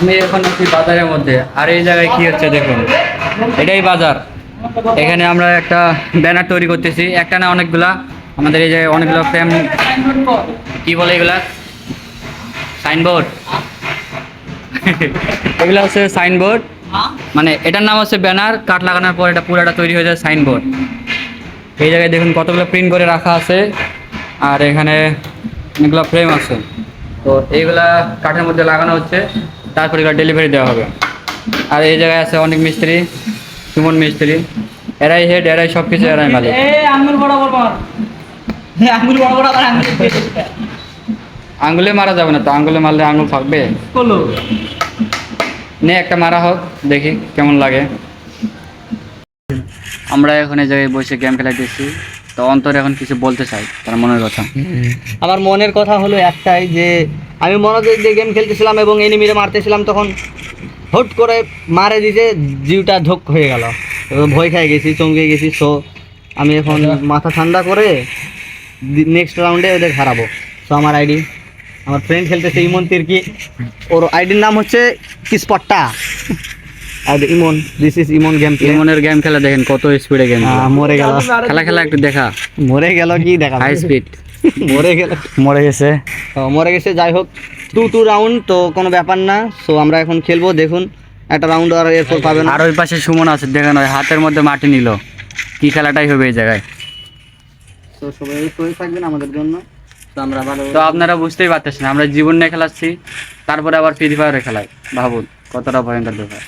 আমি এখন আছি বাজারের মধ্যে, আর এই জায়গায় কি হচ্ছে দেখুন, এটাই বাজার। এখানে আমরা একটা ব্যানার তৈরি করতেছি, একটা না অনেকগুলা। আমাদের এই যে অনেকগুলো ফ্রেম, কি বলে এগুলা, সাইনবোর্ড। এগুলো হচ্ছে সাইনবোর্ড, মানে এটার নাম হচ্ছে ব্যানার। কাঠ লাগানোর পর এটা পুরাটা তৈরি হয়ে যায় সাইনবোর্ড। এই জায়গায় দেখুন কতগুলো প্রিন্ট করে রাখা আছে, আর এখানে অনেকগুলো ফ্রেম আছে। তো এইগুলা কাঠের মধ্যে লাগানো হচ্ছে, তারপরে এগুলো ডেলিভারি দেওয়া হবে। আর এই জায়গায় আছে অনেক মিস্ত্রি, সুমন মিস্ত্রি, এরাই হেড, এরাই সব কিছু, এরাই মালিক। আঙ্গুলে মারা যাবে না তো, আঙ্গুলে মারলে আঙ্গুল থাকবে। নে একটা মারা হোক, দেখি কেমন লাগে। আমরা এখন এই জায়গায় বসে গেম খেলাইতেছি, তো অন্তর এখন কিছু বলতে চাই তার মনের কথা। আমার মনের কথা হলো একটাই, যে আমি মনোযোগ দিয়ে গেম খেলতেছিলাম এবং এনিমিরে মারতেছিলাম, তখন হুট করে মারে দিতে জিউটা ধক হয়ে গেল, ভয় খেয়ে গেছি, চমকে গেছি। সো আমি এখন মাথা ঠান্ডা করে নেক্সট রাউন্ডে ওদের হারাবো। সো আমার আইডি, আমার ফ্রেন্ড খেলতেছে ইমন তির্কি, ওর আইডির নাম হচ্ছে কিসপট্টা। আর Emon, this is Emon game play. ইমনের গেম খেলা দেখেন কত স্পিডে গেম, মরে গেল। খেলা খেলা একটু দেখা, মরে গেল কি দেখা, হাই স্পিড। মরে গেল, মরে গেছে, মরে গেছে। যাই হোক, 2 রাউন্ড তো কোনো ব্যাপার না। সো আমরা এখন খেলবো, দেখুন একটা রাউন্ড আর এরপর পাবেন। আর ওই পাশে সুমন আছে, দেখেন ওই হাতের মধ্যে মাটি নিল, কি খেলাটাই হবে এই জায়গায়। তো সবাই সই থাকবেন আমাদের জন্য। তো আমরা ভালো, তো আপনারা বুঝতেই পারতেছেন আমরা জীবন নিয়ে খেলাচ্ছি, তারপরে আবার ফ্রি ফায়ারে খেলাই, ভাবুন কতটা ভয়ঙ্কর ব্যাপার।